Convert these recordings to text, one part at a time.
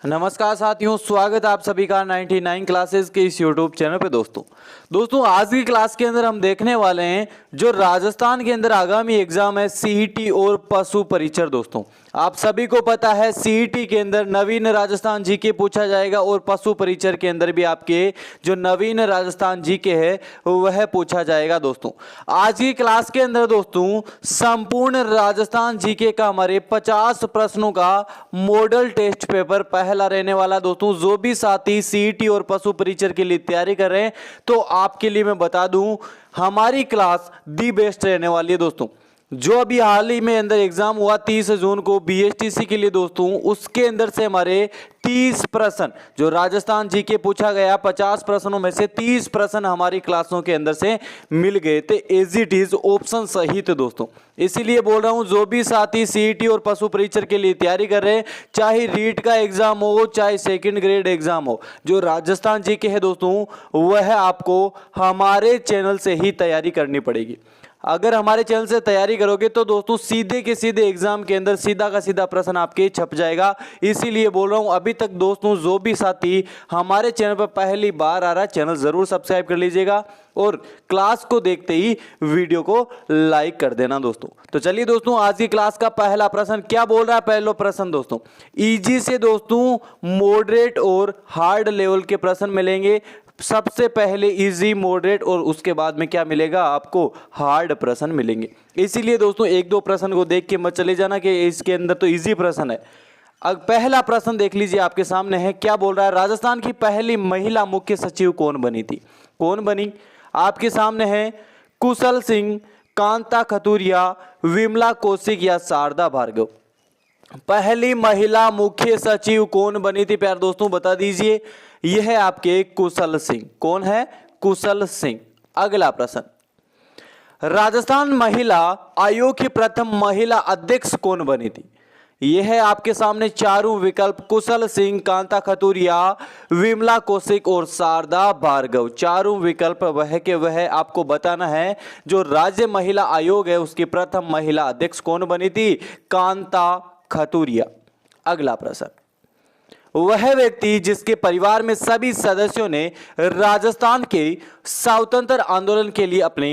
नमस्कार साथियों, स्वागत है आप सभी का 99 क्लासेस के इस यूट्यूब चैनल पे। दोस्तों आज की क्लास के अंदर हम देखने वाले हैं जो राजस्थान के अंदर आगामी एग्जाम है सीईटी और पशु परीक्षण। दोस्तों आप सभी को पता है सीईटी के अंदर नवीन राजस्थान जीके पूछा जाएगा और पशु परीक्षण के अंदर भी आपके जो नवीन राजस्थान जीके है वह पूछा जाएगा। दोस्तों आज की क्लास के अंदर दोस्तों संपूर्ण राजस्थान जीके का हमारे 50 प्रश्नों का मॉडल टेस्ट पेपर पहला रहने वाला। दोस्तों जो भी साथी सीईटी और पशु परीक्षण के लिए तैयारी कर रहे हैं तो आपके लिए मैं बता दूं हमारी क्लास दी बेस्ट रहने वाली है। दोस्तों जो अभी हाल ही में अंदर एग्जाम हुआ 30 जून को बीएसटीसी के लिए दोस्तों, उसके अंदर से हमारे 30 प्रश्न जो राजस्थान जीके पूछा गया 50 प्रश्नों में से 30 प्रश्न हमारी क्लासों के अंदर से मिल गए थे एज इट इज ऑप्शन सहित। दोस्तों इसीलिए बोल रहा हूं जो भी साथी सीईटी और पशु परीक्षण के लिए तैयारी कर रहे हैं, चाहे रीट का एग्जाम हो चाहे सेकंड ग्रेड एग्जाम हो, जो राजस्थान जीके है दोस्तों वह आपको हमारे चैनल से ही तैयारी करनी पड़ेगी। अगर हमारे चैनल से तैयारी करोगे तो दोस्तों सीधे के सीधे एग्जाम के अंदर सीधा का सीधा प्रश्न आपके छप जाएगा। इसीलिए बोल रहा हूं अभी तक दोस्तों जो भी साथी हमारे चैनल पर पहली बार आ रहा है चैनल जरूर सब्सक्राइब कर लीजिएगा और क्लास को देखते ही वीडियो को लाइक कर देना। दोस्तों तो चलिए दोस्तों आज की क्लास का पहला प्रश्न क्या बोल रहा है। पहला प्रश्न दोस्तों इजी से दोस्तों मॉडरेट और हार्ड लेवल के प्रश्न मिलेंगे। सबसे पहले इजी, मॉडरेट और उसके बाद में क्या मिलेगा आपको हार्ड प्रश्न मिलेंगे। इसीलिए दोस्तों एक दो प्रश्न को देख के मत चले जाना कि इसके अंदर तो इजी प्रश्न है। अब पहला प्रश्न देख लीजिए आपके सामने है, क्या बोल रहा है राजस्थान की पहली महिला मुख्य सचिव कौन बनी थी। कौन बनी आपके सामने है, कुशल सिंह, कांता खतूरिया, विमला कौशिक या शारदा भार्गव। पहली महिला मुख्य सचिव कौन बनी थी प्यारे दोस्तों बता दीजिए। यह है आपके कुशल सिंह। कौन है? कुशल सिंह। अगला प्रश्न, राजस्थान महिला आयोग की प्रथम महिला अध्यक्ष कौन बनी थी। यह है आपके सामने चारों विकल्प, कुशल सिंह, कांता खतूरिया, विमला कौशिक और शारदा भार्गव। चारों विकल्प वह के वह आपको बताना है। जो राज्य महिला आयोग है उसकी प्रथम महिला अध्यक्ष कौन बनी थी? कांता खतूरिया। अगला प्रश्न, वह व्यक्ति जिसके परिवार में सभी सदस्यों ने राजस्थान के स्वतंत्र आंदोलन के लिए अपने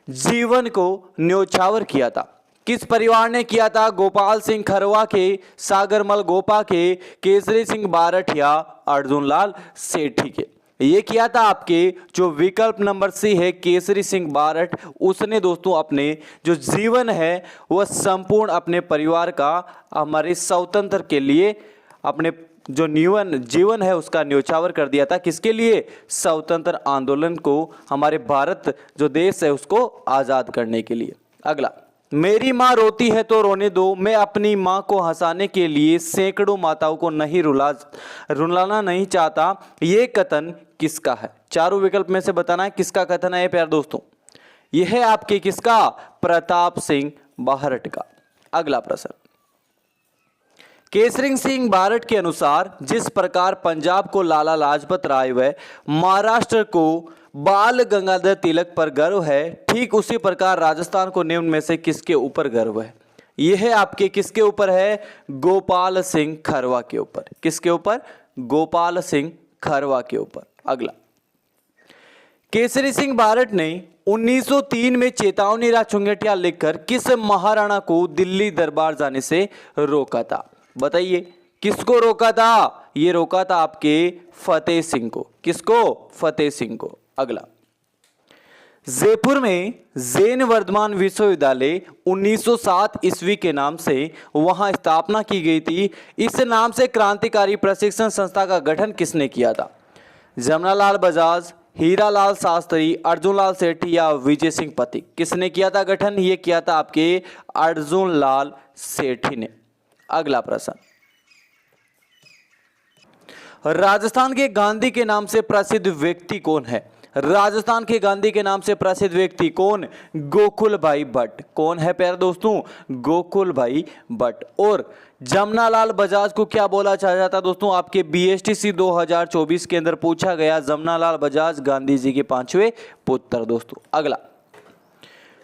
जीवन को न्योछावर किया था। किस परिवार ने किया था? गोपाल सिंह खरवा के, सागरमल गोपा के, केसरी सिंह बारठ या अर्जुन लाल सेठी के। ये किया था आपके जो विकल्प नंबर सी है केसरी सिंह बारठ। उसने दोस्तों अपने जो जीवन है वह संपूर्ण अपने परिवार का हमारे स्वतंत्र के लिए अपने जो जीवन है उसका न्योछावर कर दिया था। किसके लिए? स्वतंत्र आंदोलन को, हमारे भारत जो देश है उसको आजाद करने के लिए। अगला, मेरी माँ रोती है तो रोने दो, मैं अपनी माँ को हंसाने के लिए सैकड़ों माताओं को नहीं रुलाना नहीं चाहता। ये कथन किसका है? चारों विकल्प में से बताना है किसका कथन है प्यारे दोस्तों। यह है आपके किसका? प्रताप सिंह बारठ का। अगला प्रश्न, केसरी सिंह बारठ के अनुसार जिस प्रकार पंजाब को लाला लाजपत राय व महाराष्ट्र को बाल गंगाधर तिलक पर गर्व है, ठीक उसी प्रकार राजस्थान को निम्न में से किसके ऊपर गर्व है। यह है आपके किसके ऊपर है? गोपाल सिंह खरवा के ऊपर। किसके ऊपर? गोपाल सिंह खरवा के ऊपर। अगला, केसरी सिंह बारठ ने 1903 में चेतावनी राचुंगटिया लिखकर किस महाराणा को दिल्ली दरबार जाने से रोका था। बताइए किसको रोका था? ये रोका था आपके फतेह सिंह को। किसको? फतेह सिंह को। अगला, जयपुर में जैन वर्धमान विश्वविद्यालय 1907 ईस्वी के नाम से वहां स्थापना की गई थी। इस नाम से क्रांतिकारी प्रशिक्षण संस्था का गठन किसने किया था? जमनालाल बजाज, हीरालाल शास्त्री, अर्जुन लाल सेठी या विजय सिंह पथिक। किसने किया था गठन? ये किया था आपके अर्जुन लाल सेठी ने। अगला प्रश्न, राजस्थान के गांधी के नाम से प्रसिद्ध व्यक्ति कौन है? राजस्थान के गांधी के नाम से प्रसिद्ध व्यक्ति कौन? गोकुल भाई भट्ट। कौन है प्यारे दोस्तों? गोकुल भाई भट्ट। और जमनालाल बजाज को क्या बोला जाता दोस्तों? आपके बीएसटीसी 2024 के अंदर पूछा गया। जमनालाल बजाज गांधी जी के पांचवें पुत्र। दोस्तों अगला,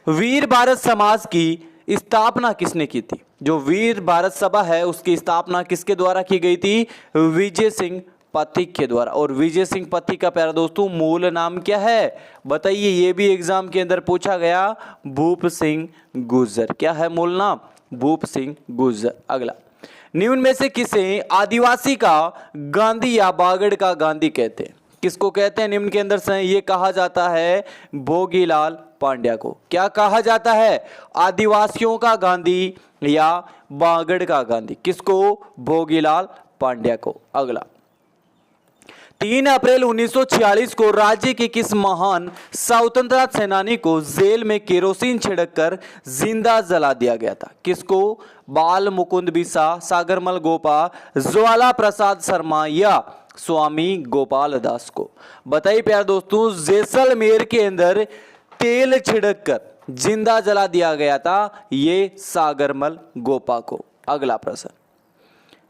वीर भारत समाज की स्थापना किसने की थी? जो वीर भारत सभा है उसकी स्थापना किसके द्वारा की गई थी? विजय सिंह पथिक के द्वारा। और विजय सिंह पथिक का प्यारे दोस्तों मूल नाम क्या है? बताइए, ये भी एग्जाम के अंदर पूछा गया, भूप सिंह गुर्जर। क्या है मूल नाम? भूप सिंह गुर्जर। अगला, निम्न में से किसे आदिवासी का गांधी या बागड़ का गांधी कहते हैं? किसको कहते हैं निम्न के अंदर से? ये कहा जाता है भोगीलाल पांड्या को। क्या कहा जाता है? आदिवासियों का गांधी या बागड़ का गांधी। किसको? भोगीलाल पांड्या को। अगला, 3 अप्रैल 1946 को राज्य के किस महान स्वतंत्रता सेनानी को जेल में केरोसिन छिड़ककर जिंदा जला दिया गया था? किसको? बाल मुकुंद बिसा, सागरमल गोपा, ज्वाला प्रसाद शर्मा या स्वामी गोपाल दास को। बताइए प्यारे दोस्तों, जैसलमेर के अंदर तेल छिड़ककर जिंदा जला दिया गया था, ये सागरमल गोपा को। अगला प्रश्न,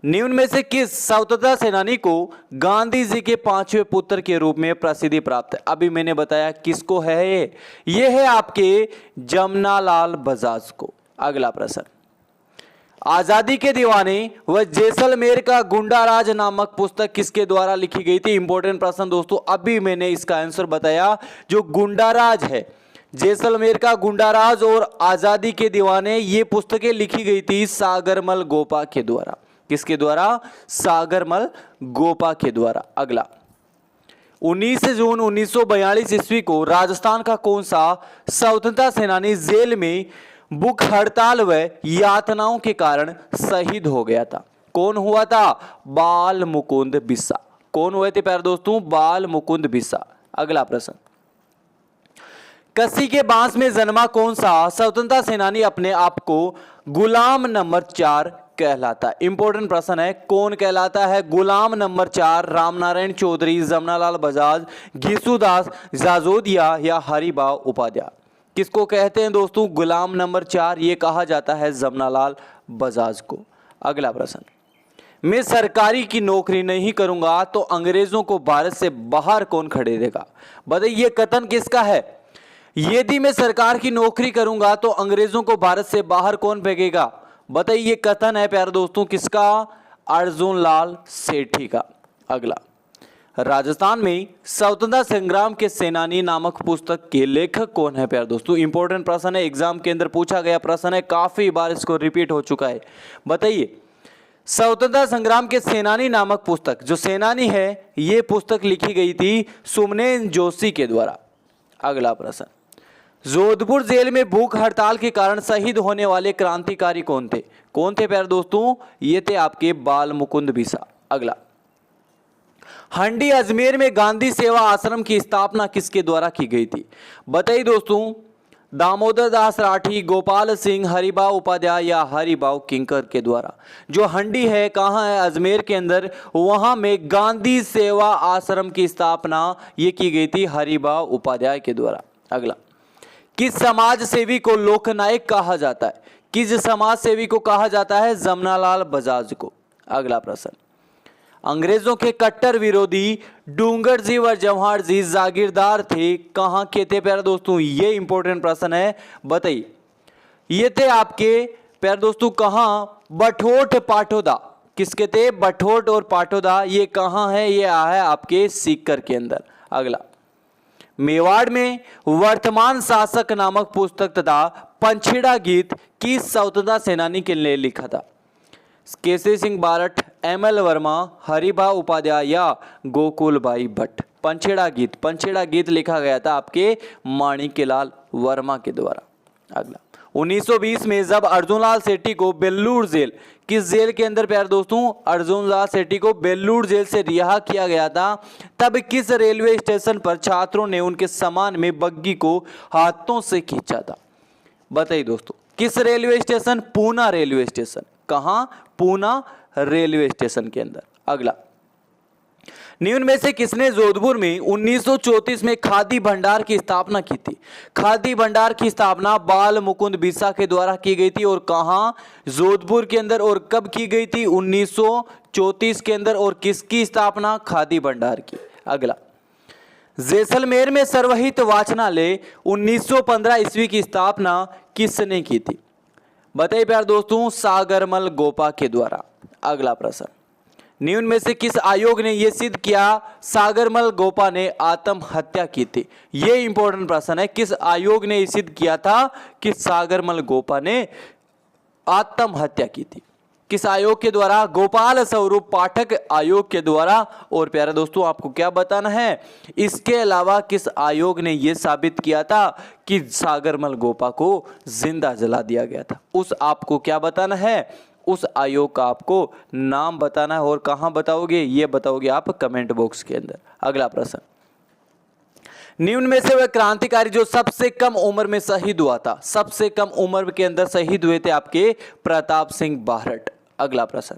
निम्न में से किस स्वतंत्रता सेनानी को गांधी जी के 5वें पुत्र के रूप में प्रसिद्धि प्राप्त है? अभी मैंने बताया किसको है ये है आपके जमनालाल बजाज को। अगला प्रश्न, आजादी के दीवाने व जैसलमेर का गुंडाराज नामक पुस्तक किसके द्वारा लिखी गई थी? इंपॉर्टेंट प्रश्न दोस्तों, अभी मैंने इसका आंसर बताया। जो गुंडाराज है, जैसलमेर का गुंडाराज और आजादी के दीवाने, ये पुस्तकें लिखी गई थी सागरमल गोपा के द्वारा। किसके द्वारा? सागरमल गोपा के द्वारा। अगला, 19 जून 1942 ईस्वी को राजस्थान का कौन सा स्वतंत्रता सेनानी जेल में भूख हड़ताल व यातनाओं के कारण शहीद हो गया था? कौन हुआ था? बाल मुकुंद बिसा। कौन हुए थे प्यारे दोस्तों? बाल मुकुंद बिसा। अगला प्रश्न, कसी के बांस में जन्मा कौन सा स्वतंत्रता सेनानी अपने आप को गुलाम नंबर 4 कहलाता है? इंपॉर्टेंट प्रश्न है, कौन कहलाता है गुलाम नंबर 4? रामनारायण चौधरी, जमनालाल बजाज, घीसूदास जाजोदिया या हरिभाऊ उपाध्याय। किसको कहते हैं दोस्तों गुलाम नंबर 4? ये कहा जाता है जमनालाल बजाज को। अगला प्रश्न, मैं सरकारी की नौकरी नहीं करूंगा तो अंग्रेजों को भारत से बाहर कौन खदेड़ेगा? बताइए, ये कथन किसका है? यदि मैं सरकार की नौकरी करूंगा तो अंग्रेजों को भारत से बाहर कौन फेंकेगा? बताइए, ये कथन है प्यारे दोस्तों किसका? अर्जुन लाल सेठी का। अगला, राजस्थान में स्वतंत्रता संग्राम के सेनानी नामक पुस्तक के लेखक कौन है प्यारे दोस्तों? इंपॉर्टेंट प्रश्न है, एग्जाम के अंदर पूछा गया प्रश्न है, काफी बार इसको रिपीट हो चुका है। बताइए, स्वतंत्रता संग्राम के सेनानी नामक पुस्तक, जो सेनानी है, ये पुस्तक लिखी गई थी सुमनेन जोशी के द्वारा। अगला प्रश्न, जोधपुर जेल में भूख हड़ताल के कारण शहीद होने वाले क्रांतिकारी कौन थे? कौन थे प्यारे दोस्तों? ये थे आपके बाल मुकुंद बिसा। अगला, हंडी अजमेर में गांधी सेवा आश्रम की स्थापना किसके द्वारा की गई थी? बताइए दोस्तों, दामोदर दास राठी, गोपाल सिंह, हरिभाऊ उपाध्याय या हरिभाऊ किंकर के द्वारा। जो हंडी है कहाँ है? अजमेर के अंदर, वहां में गांधी सेवा आश्रम की स्थापना ये की गई थी हरिभाऊ उपाध्याय के द्वारा। अगला, किस समाज सेवी को लोकनायक कहा जाता है? किस समाज सेवी को कहा जाता है? जमनालाल बजाज को। अगला प्रश्न, अंग्रेजों के कट्टर विरोधी डूंगर जी व जवाहर जी जागीरदार थे, कहाँ के थे प्यारे दोस्तों? ये इंपॉर्टेंट प्रश्न है, बताइए। ये थे आपके प्यारे दोस्तों कहाँ? बठोट पाटोदा। किसके थे? बठोट और पाटोदा। ये कहाँ है? ये है आपके सीकर के अंदर। अगला, मेवाड़ में वर्तमान शासक नामक पुस्तक तथा पंछेड़ा गीत किस स्वतंत्रता सेनानी के लिए लिखा था? केसरी सिंह बारठ, एम.एल. वर्मा, हरिभाऊ उपाध्याय या गोकुलबाई भट्ट। पंछेड़ा गीत लिखा गया था आपके माणिक्यलाल वर्मा के द्वारा। अगला, 1920 में जब अर्जुनलाल सेठी को बेल्लूर जेल, किस जेल के अंदर प्यारे दोस्तों? अर्जुनलाल सेठी को बेल्लूर जेल से रिहा किया गया था, तब किस रेलवे स्टेशन पर छात्रों ने उनके सामान में बग्गी को हाथों से खींचा था? बताइए दोस्तों, किस railway station? Poona railway station. कहां? पूना रेलवे स्टेशन के अंदर। अगला, निम्न में से किसने जोधपुर में 1934 में खादी भंडार की स्थापना की थी? खादी भंडार की स्थापना बाल मुकुंद बिसा के द्वारा की गई थी। और कहां? जोधपुर के अंदर। और कब की गई थी? 1934 के अंदर। और किसकी स्थापना? खादी भंडार की। अगला, जैसलमेर में सर्वहित वाचनालय 1915 ईस्वी की स्थापना किसने की थी? बताइए प्यारे दोस्तों, सागरमल गोपा के द्वारा। अगला प्रश्न, निम्न में से किस आयोग ने यह सिद्ध किया सागरमल गोपा ने आत्महत्या की थी? यह इंपॉर्टेंट प्रश्न है। किस आयोग ने यह सिद्ध किया था कि सागरमल गोपा ने आत्महत्या की थी? किस आयोग के द्वारा? गोपाल स्वरूप पाठक आयोग के द्वारा। और प्यारे दोस्तों, आपको क्या बताना है, इसके अलावा किस आयोग ने यह साबित किया था कि सागरमल गोपा को जिंदा जला दिया गया था? उस आपको क्या बताना है, उस आयोग का आपको नाम बताना है। और कहां बताओगे, ये बताओगे आप कमेंट बॉक्स के अंदर। अगला प्रश्न, निम्न में से वह क्रांतिकारी जो सबसे कम उम्र में शहीद हुआ था, सबसे कम उम्र के अंदर शहीद हुए थे आपके प्रताप सिंह बारहट। अगला प्रश्न,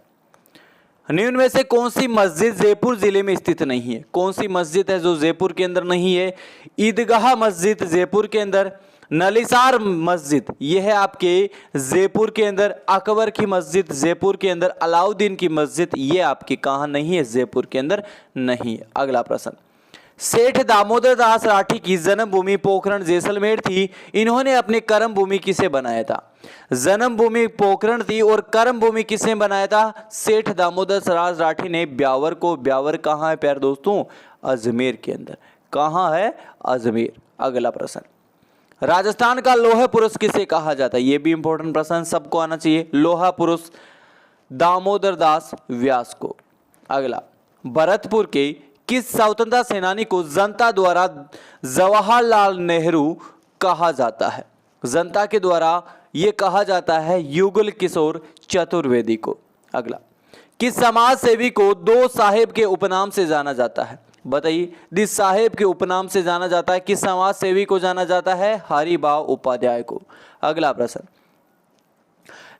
निम्न में से कौन सी मस्जिद जयपुर जिले में स्थित नहीं है? कौन सी मस्जिद है जो जयपुर के अंदर नहीं है? ईदगाह मस्जिद जयपुर के अंदर, नलिसार मस्जिद यह है आपके जयपुर के अंदर, अकबर की मस्जिद जयपुर के अंदर, अलाउद्दीन की मस्जिद ये आपकी कहां नहीं है? जयपुर के अंदर नहीं है। अगला प्रश्न, सेठ दामोदर दास राठी की जन्मभूमि पोखरण जैसलमेर थी, इन्होंने अपनी कर्म भूमि किसे बनाया था? जन्मभूमि पोखरण थी और कर्म भूमि किसने बनाया था? सेठ दामोदर दास राठी ने ब्यावर को। ब्यावर कहां है प्यारे दोस्तों? अजमेर के अंदर। कहां है? अजमेर। अगला प्रश्न, राजस्थान का लोहा पुरुष किसे कहा जाता है? यह भी इंपॉर्टेंट प्रश्न, सबको आना चाहिए। लोहा पुरुष दामोदर दास व्यास को। अगला, भरतपुर के किस स्वतंत्रता सेनानी को जनता द्वारा जवाहरलाल नेहरू कहा जाता है? जनता के द्वारा यह कहा जाता है युगल किशोर चतुर्वेदी को। अगला, किस समाज सेवी को दो साहेब के उपनाम से जाना जाता है? बताइए, दिस साहेब के उपनाम से जाना जाता है, किस समाज सेवी को जाना जाता है? हरिभाव उपाध्याय को। अगला प्रश्न,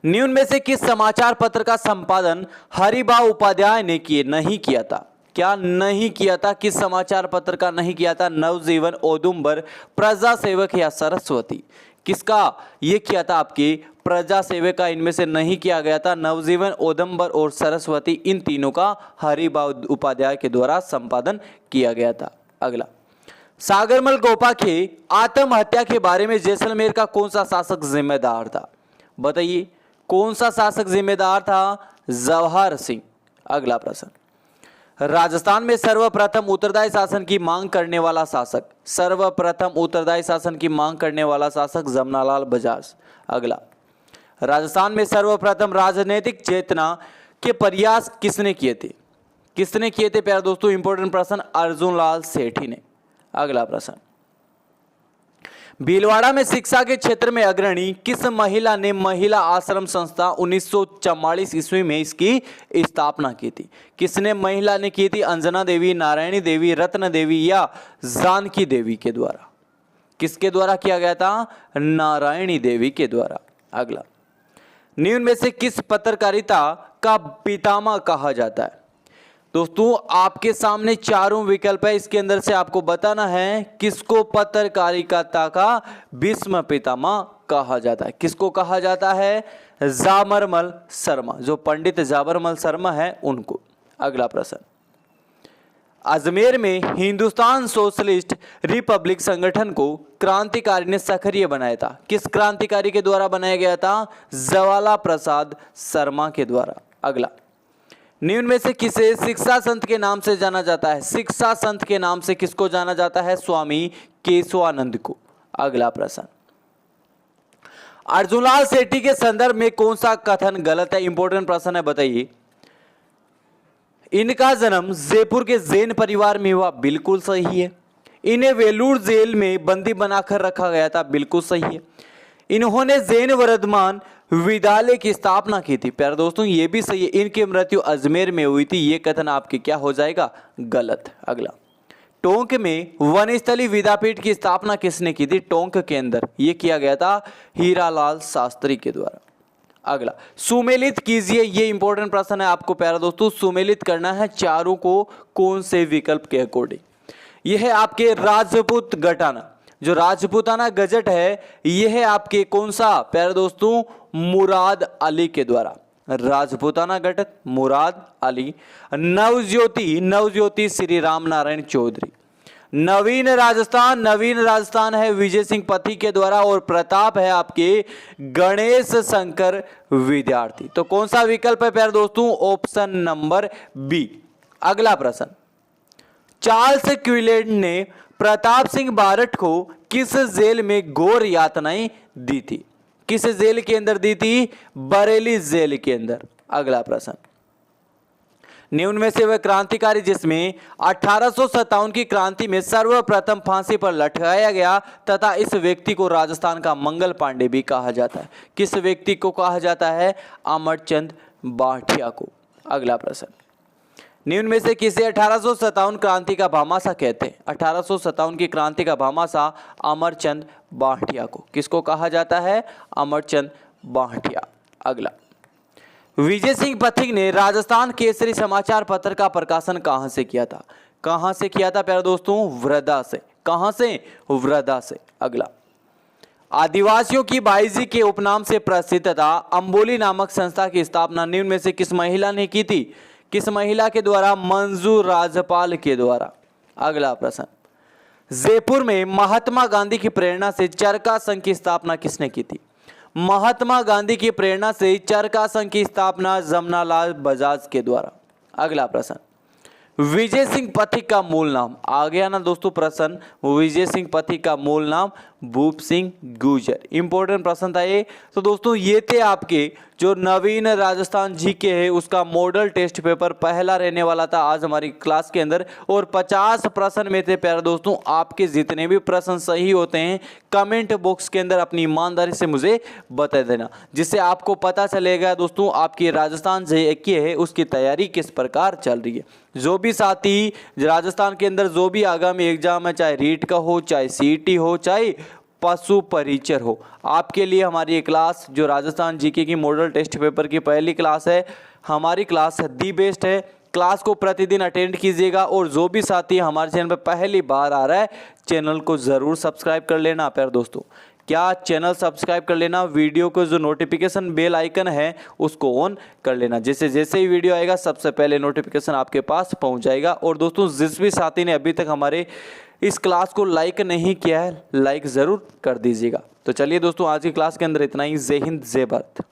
निम्न में से किस समाचार पत्र का संपादन हरिभाव उपाध्याय ने नहीं किया था? क्या नहीं किया था? किस समाचार पत्र का नहीं किया था? नवजीवन, औदुंबर, प्रजा सेवक या सरस्वती? किसका ये किया था? आपके प्रजा सेवक का इनमें से नहीं किया गया था। नवजीवन, औदुंबर और सरस्वती, इन तीनों का हरिभाव उपाध्याय के द्वारा संपादन किया गया था। अगला, सागरमल गोपा के आत्महत्या के बारे में जैसलमेर का कौन सा शासक जिम्मेदार था? बताइए, कौन सा शासक जिम्मेदार था? जवाहर सिंह। अगला प्रश्न, राजस्थान में सर्वप्रथम उत्तरदायी शासन की मांग करने वाला शासक, सर्वप्रथम उत्तरदायी शासन की मांग करने वाला शासक जमनालाल बजाज। अगला, राजस्थान में सर्वप्रथम राजनीतिक चेतना के प्रयास किसने किए थे? किसने किए थे प्यारे दोस्तों? इंपॉर्टेंट प्रश्न, अर्जुन लाल सेठी ने। अगला प्रश्न, भीलवाड़ा में शिक्षा के क्षेत्र में अग्रणी किस महिला ने महिला आश्रम संस्था 1944 ईस्वी में इसकी स्थापना की थी? किसने महिला ने की थी? अंजना देवी, नारायणी देवी, रत्न देवी या जानकी देवी के द्वारा? किसके द्वारा किया गया था? नारायणी देवी के द्वारा। अगला, निम्न में से किस पत्रकारिता का पितामह कहा जाता है? दोस्तों, आपके सामने चारों विकल्प है, इसके अंदर से आपको बताना है किसको पत्रकारिता का भीष्म पितामह कहा जाता है। किसको कहा जाता है? जामरमल शर्मा, जो पंडित जामरमल शर्मा है उनको। अगला प्रश्न, अजमेर में हिंदुस्तान सोशलिस्ट रिपब्लिक संगठन को क्रांतिकारी ने सक्रिय बनाया था। किस क्रांतिकारी के द्वारा बनाया गया था? जवाला प्रसाद शर्मा के द्वारा। अगला, निम्न में से किसे शिक्षा संत के नाम से जाना जाता है? शिक्षा संत के नाम से किसको जाना जाता है? स्वामी केशवानंद को। अगला प्रश्न, अर्जुनलाल सेठी के संदर्भ में कौन सा कथन गलत है? इंपॉर्टेंट प्रश्न है, बताइए। इनका जन्म जयपुर के जैन परिवार में हुआ, बिल्कुल सही है। इन्हें वेलूर जेल में बंदी बनाकर रखा गया था, बिल्कुल सही है। इन्होंने जैन वर्धमान विद्यालय की स्थापना की थी, प्यारे दोस्तों ये भी सही है। इनकी मृत्यु अजमेर में हुई थी, ये कथन आपके क्या हो जाएगा? गलत। अगला, टोंक में वनस्थली विद्यापीठ की स्थापना किसने की थी? टोंक के अंदर ये किया गया था हीरालाल शास्त्री के द्वारा। अगला, सुमेलित कीजिए, ये इंपॉर्टेंट प्रश्न है आपको प्यारे दोस्तों, सुमेलित करना है चारों को कौन से विकल्प के अकॉर्डिंग। यह है आपके राजपूत घटाना, जो राजपूताना गजट है यह है आपके कौन सा प्यारे दोस्तों? मुराद अली के द्वारा। राजपूताना गजट मुराद अली। नवज्योति, नवज्योति श्री राम नारायण चौधरी। नवीन राजस्थान है विजय सिंह पथिक के द्वारा और प्रताप है आपके गणेश शंकर विद्यार्थी। तो कौन सा विकल्प है प्यारे दोस्तों? Option number B. अगला प्रश्न, चार्ल्स क्विलेड ने प्रताप सिंह बारठ को किस जेल में घोर यातनाएं दी थी? किस जेल के अंदर दी थी? बरेली जेल के अंदर। अगला प्रश्न, निम्न में से वह क्रांतिकारी जिसमें 1857 की क्रांति में सर्वप्रथम फांसी पर लटकाया गया तथा इस व्यक्ति को राजस्थान का मंगल पांडे भी कहा जाता है। किस व्यक्ति को कहा जाता है? अमरचंद बाठिया को। अगला प्रश्न, निम्न में से किसे 1857 क्रांति का भामाशाह कहते हैं? 1857 की क्रांति का भामाशाह अमरचंद बाठिया को। किसको कहा जाता है? अमरचंद बाठिया। अगला, विजय सिंह पथिक ने राजस्थान केसरी समाचार पत्र का प्रकाशन कहां से किया था? कहां से किया था प्यारे दोस्तों? वृद्धा से। कहां से? वृद्धा से। अगला, आदिवासियों की बाईजी के उपनाम से प्रसिद्ध था अंबोली नामक संस्था की स्थापना निम्न में से किस महिला ने की थी? किस महिला के द्वारा? मंजू राजपाल के द्वारा। अगला प्रश्न, जयपुर में महात्मा गांधी की प्रेरणा से चरखा संघ की स्थापना किसने की थी? महात्मा गांधी की प्रेरणा से चरखा संघ की स्थापना जमनालाल बजाज के द्वारा। अगला प्रश्न, विजय सिंह पथिक का मूल नाम? आ गया ना दोस्तों प्रश्न, विजय सिंह पथिक का मूल नाम भूप सिंह गुर्जर। इंपॉर्टेंट प्रश्न था ये। तो दोस्तों ये थे आपके जो नवीन राजस्थान जीके है उसका मॉडल टेस्ट पेपर पहला रहने वाला था आज हमारी क्लास के अंदर, और 50 प्रश्न में थे प्यारे दोस्तों। आपके जितने भी प्रश्न सही होते हैं कमेंट बॉक्स के अंदर अपनी ईमानदारी से मुझे बता देना, जिससे आपको पता चलेगा दोस्तों आपकी राजस्थान जीके है उसकी तैयारी किस प्रकार चल रही है। जो भी साथी राजस्थान के अंदर जो भी आगामी एग्जाम है, चाहे रीट का हो, चाहे सीईटी हो, चाहे पशु परिचर हो, आपके लिए हमारी ये क्लास जो राजस्थान जीके की मॉडल टेस्ट पेपर की पहली क्लास है, हमारी क्लास दी बेस्ट है। क्लास को प्रतिदिन अटेंड कीजिएगा और जो भी साथी हमारे चैनल पर पहली बार आ रहा है चैनल को ज़रूर सब्सक्राइब कर लेना प्यारे दोस्तों। क्या चैनल सब्सक्राइब कर लेना, वीडियो को जो नोटिफिकेशन बेल आइकन है उसको ऑन कर लेना, जैसे ही वीडियो आएगा सबसे पहले नोटिफिकेशन आपके पास पहुंच जाएगा। और दोस्तों जिस भी साथी ने अभी तक हमारे इस क्लास को लाइक नहीं किया है लाइक ज़रूर कर दीजिएगा। तो चलिए दोस्तों आज की क्लास के अंदर इतना ही। जय हिंद, जय भारत।